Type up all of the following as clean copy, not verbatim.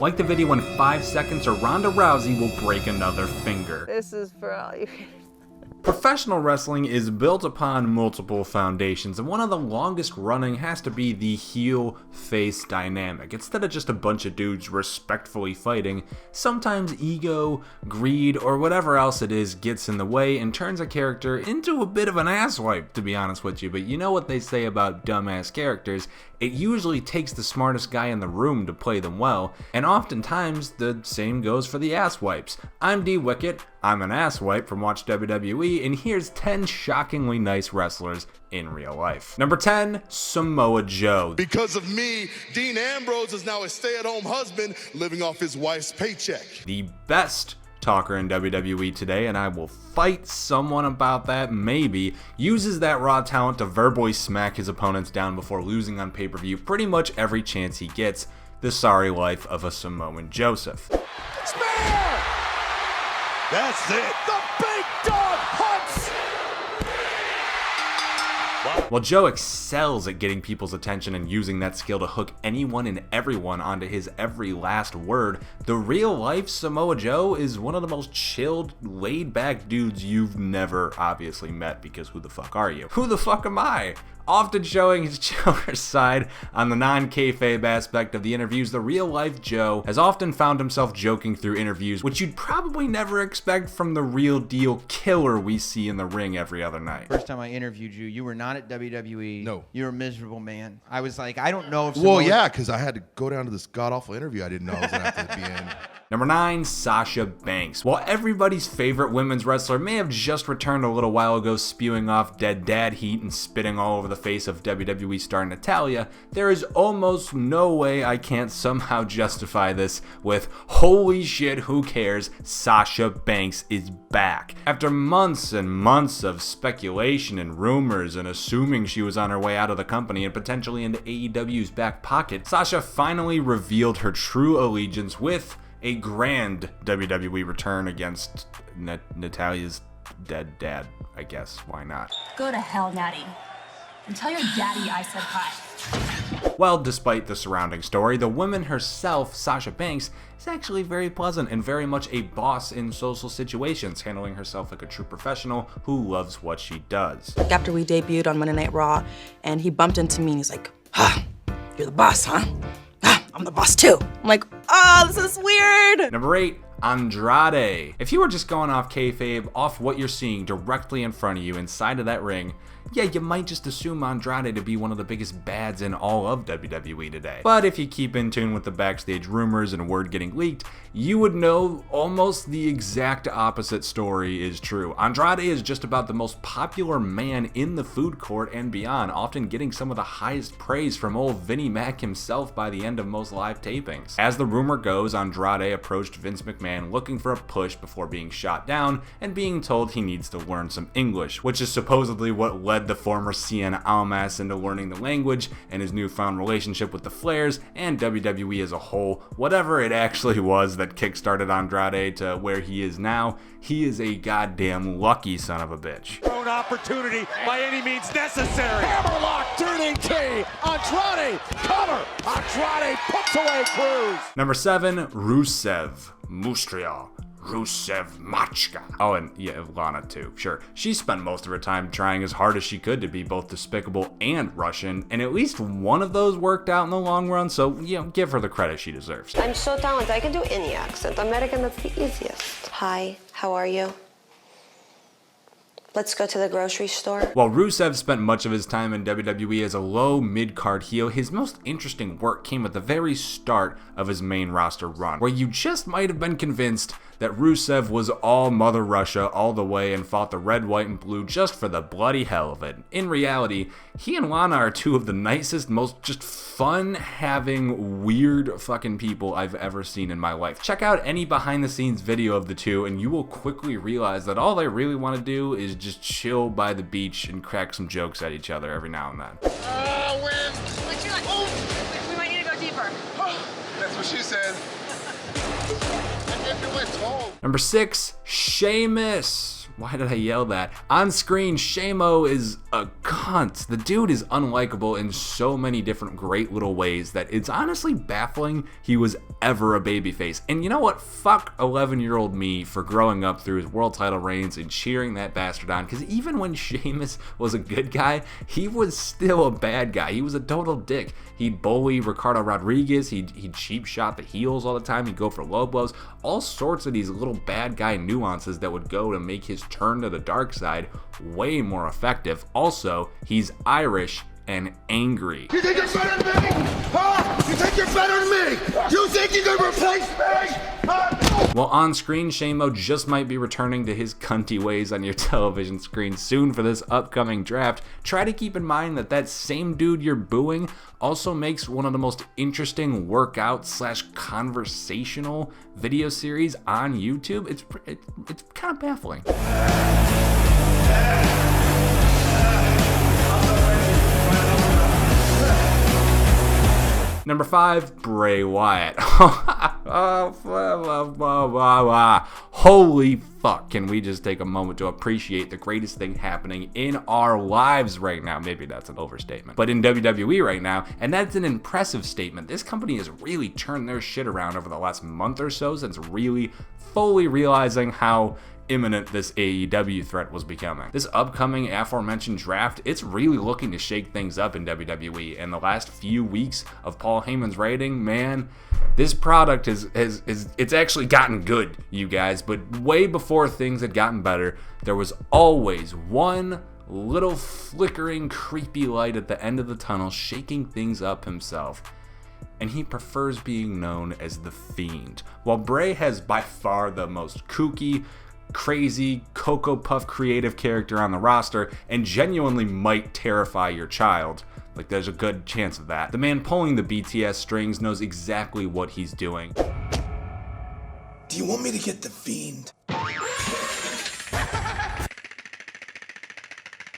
Like the video in 5 seconds or Ronda Rousey will break another finger. This is for all you. Professional wrestling is built upon multiple foundations, and one of the longest running has to be the heel-face dynamic. Instead of just a bunch of dudes respectfully fighting, sometimes ego, greed, or whatever else it is gets in the way and turns a character into a bit of an asswipe, to be honest with you. But you know what they say about dumbass characters, it usually takes the smartest guy in the room to play them well, and oftentimes the same goes for the asswipes. I'm D Wicket, I'm an asswipe from Watch WWE, and here's 10 shockingly nice wrestlers in real life. Number 10, Samoa Joe. Because of me, Dean Ambrose is now a stay-at-home husband living off his wife's paycheck. The best talker in WWE today, and I will fight someone about that maybe, uses that raw talent to verbally smack his opponents down before losing on pay-per-view pretty much every chance he gets. The sorry life of a Samoan Joseph. Spear! That's it. The big dog hunts! While Joe excels at getting people's attention and using that skill to hook anyone and everyone onto his every last word, the real-life Samoa Joe is one of the most chilled, laid-back dudes you've never obviously met, because who the fuck are you? Who the fuck am I? Often showing his chiller side on the non-kayfabe aspect of the interviews, the real-life Joe has often found himself joking through interviews, which you'd probably never expect from the real-deal killer we see in the ring every other night. First time I interviewed you, you were not at WWE. No. You were a miserable man. I was like, I don't know if Well, yeah, because I had to go down to this god-awful interview I didn't know I was going to have to be in. Number 9, Sasha Banks. While everybody's favorite women's wrestler may have just returned a little while ago spewing off dead dad heat and spitting all over the face of WWE star Natalya, there is almost no way I can't somehow justify this with holy shit, who cares, Sasha Banks is back. After months and months of speculation and rumors and assuming she was on her way out of the company and potentially into AEW's back pocket, Sasha finally revealed her true allegiance with a grand WWE return against Natalya's dead dad, I guess. Why not? Go to hell, Natty. And tell your daddy I said hi. Well, despite the surrounding story, the woman herself, Sasha Banks, is actually very pleasant and very much a boss in social situations, handling herself like a true professional who loves what she does. After we debuted on Monday Night Raw, and he bumped into me and he's like, you're the boss, huh? I'm the boss too. I'm like, oh, this is weird. Number 8, Andrade. If you were just going off kayfabe, off what you're seeing directly in front of you inside of that ring, yeah, you might just assume Andrade to be one of the biggest bads in all of WWE today. But if you keep in tune with the backstage rumors and word getting leaked, you would know almost the exact opposite story is true. Andrade is just about the most popular man in the food court and beyond, often getting some of the highest praise from old Vinnie Mac himself by the end of most live tapings. As the rumor goes, Andrade approached Vince McMahon looking for a push before being shot down and being told he needs to learn some English, which is supposedly what led the former CN Almas into learning the language and his newfound relationship with the Flairs and WWE as a whole. Whatever it actually was that kickstarted Andrade to where he is now, he is a goddamn lucky son of a bitch. Own opportunity by any means necessary. Hammerlock, turning key. Andrade, cover. Andrade puts away Cruz. Number 7, Rusev Mustrial. Rusev Machka. Oh, and yeah, Lana too, sure. She spent most of her time trying as hard as she could to be both despicable and Russian, and at least one of those worked out in the long run, so, you know, give her the credit she deserves. I'm so talented, I can do any accent. American, that's the easiest. Hi, how are you? Let's go to the grocery store. While Rusev spent much of his time in WWE as a low mid-card heel, his most interesting work came at the very start of his main roster run, where you just might have been convinced that Rusev was all Mother Russia all the way and fought the red, white, and blue just for the bloody hell of it. In reality, he and Lana are two of the nicest, most just fun-having, weird fucking people I've ever seen in my life. Check out any behind-the-scenes video of the two, and you will quickly realize that all they really want to do is just chill by the beach and crack some jokes at each other every now and then. We might need to go deeper. That's what she said. Number 6, Sheamus. Why did I yell that? On screen, Sheamus is a cunt. The dude is unlikable in so many different great little ways that it's honestly baffling he was ever a babyface. And you know what? Fuck 11-year-old me for growing up through his world title reigns and cheering that bastard on, because even when Sheamus was a good guy, he was still a bad guy. He was a total dick. He'd bully Ricardo Rodriguez, he'd cheap shot the heels all the time, he'd go for low blows, all sorts of these little bad guy nuances that would go to make his turn to the dark side way more effective. Also, he's Irish and angry. You think you're better than me? Huh? You think you're better than me? You think you can replace me? Huh? Well, on screen, Sheamus just might be returning to his cunty ways on your television screen soon for this upcoming draft. Try to keep in mind that that same dude you're booing also makes one of the most interesting workout / conversational video series on YouTube. It's kind of baffling. Number 5, Bray Wyatt. Holy fuck, can we just take a moment to appreciate the greatest thing happening in our lives right now? Maybe that's an overstatement, but in WWE right now, and that's an impressive statement. This company has really turned their shit around over the last month or so since really fully realizing how imminent this AEW threat was becoming. This upcoming aforementioned draft, it's really looking to shake things up in WWE, and the last few weeks of Paul Heyman's writing, man, this product it's actually gotten good, you guys, but way before things had gotten better, there was always one little flickering creepy light at the end of the tunnel shaking things up himself. And he prefers being known as The Fiend. While Bray has by far the most kooky, crazy, Cocoa Puff creative character on the roster and genuinely might terrify your child, like there's a good chance of that, the man pulling the BTS strings knows exactly what he's doing. Do you want me to get The Fiend?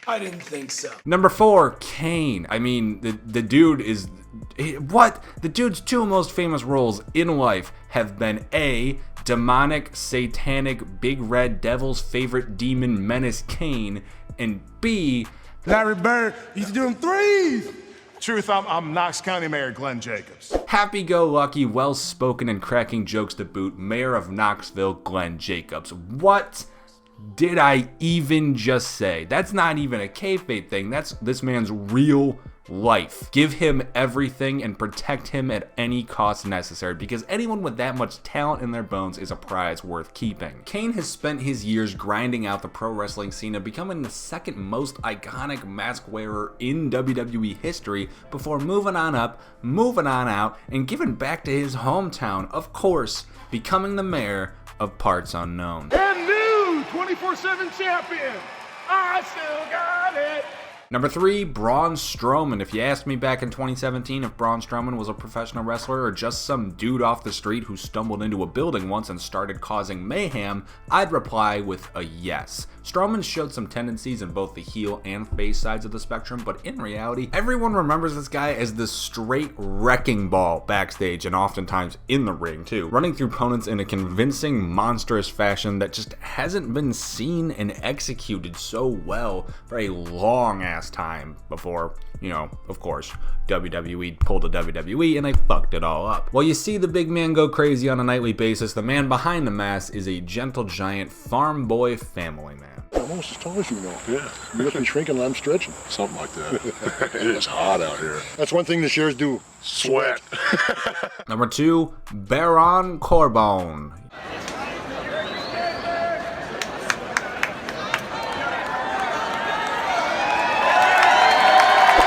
I didn't think so. Number 4, Kane. I mean, the dude is... What? The dude's 2 most famous roles in life have been A, demonic, satanic, big red devil's favorite demon menace Kane, and B, Larry Bird used to do them threes. Truth, I'm Knox County Mayor Glenn Jacobs. happy-go-lucky, well-spoken and cracking jokes to boot, Mayor of Knoxville, Glenn Jacobs. What did I even just say? That's not even a kayfabe thing. That's this man's real life. Give him everything and protect him at any cost necessary, because anyone with that much talent in their bones is a prize worth keeping. Kane has spent his years grinding out the pro wrestling scene and becoming the second most iconic mask wearer in WWE history before moving on up, moving on out, and giving back to his hometown, of course, becoming the mayor of Parts Unknown. And new 24/7 champion. I still got it. Number 3, Braun Strowman. If you asked me back in 2017 if Braun Strowman was a professional wrestler or just some dude off the street who stumbled into a building once and started causing mayhem, I'd reply with a yes. Strowman showed some tendencies in both the heel and face sides of the spectrum, but in reality, everyone remembers this guy as the straight wrecking ball backstage and oftentimes in the ring too, running through opponents in a convincing, monstrous fashion that just hasn't been seen and executed so well for a long ass time before, you know, of course, WWE pulled a WWE and they fucked it all up. While you see the big man go crazy on a nightly basis, the man behind the mask is a gentle giant farm boy family man. I'm almost as tall as you know. Yeah. You must be shrinking and I'm stretching. Something like that. It is hot out here. That's one thing the shares do. Sweat. Number 2, Baron Corbin.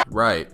Right.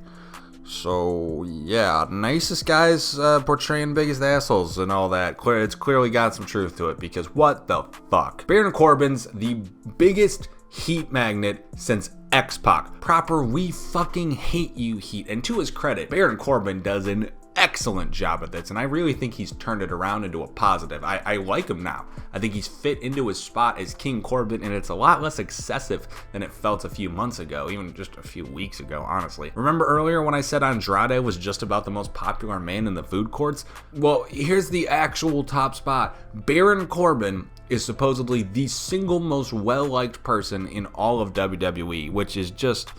So, yeah, nicest guys portraying biggest assholes and all that. It's clearly got some truth to it, because what the fuck? Baron Corbin's the biggest heat magnet since X-Pac. Proper we fucking hate you heat. And to his credit, Baron Corbin does an excellent job at this, and I really think he's turned it around into a positive. I like him now. I think he's fit into his spot as King Corbin, and it's a lot less excessive than it felt a few months ago, even just a few weeks ago, honestly. Remember earlier when I said Andrade was just about the most popular man in the food courts? Well, here's the actual top spot. Baron Corbin is supposedly the single most well-liked person in all of WWE, which is just,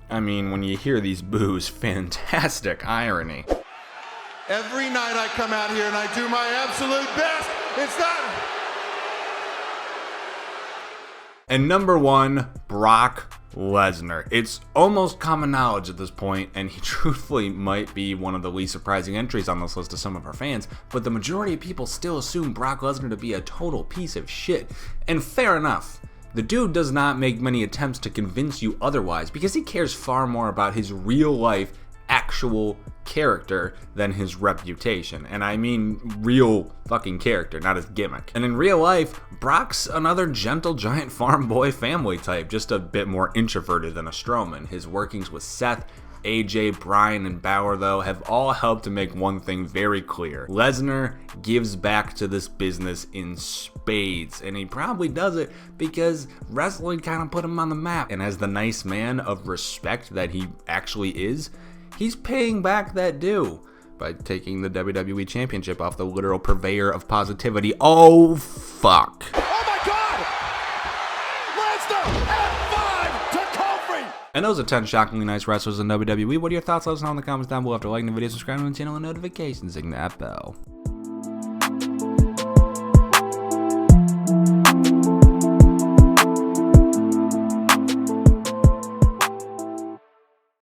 I mean, when you hear these boos, fantastic irony. Every night I come out here and I do my absolute best. It's not. And number 1, Brock Lesnar. It's almost common knowledge at this point, and he truthfully might be one of the least surprising entries on this list to some of our fans, but the majority of people still assume Brock Lesnar to be a total piece of shit. And fair enough. The dude does not make many attempts to convince you otherwise because he cares far more about his real life actual character than his reputation. And I mean real fucking character, not his gimmick. And in real life, Brock's another gentle giant farm boy family type, just a bit more introverted than a Strowman. His workings with Seth, AJ, Bryan, and Balor, though, have all helped to make one thing very clear. Lesnar gives back to this business in spades, and he probably does it because wrestling kind of put him on the map. And as the nice man of respect that he actually is, he's paying back that due by taking the WWE Championship off the literal purveyor of positivity. Oh, fuck. Oh my God! Lesnar F5 to Kofi! And those are 10 shockingly nice wrestlers in WWE. What are your thoughts? Let us know in the comments down below. After liking the video, subscribe to the channel, and notifications, ring that bell.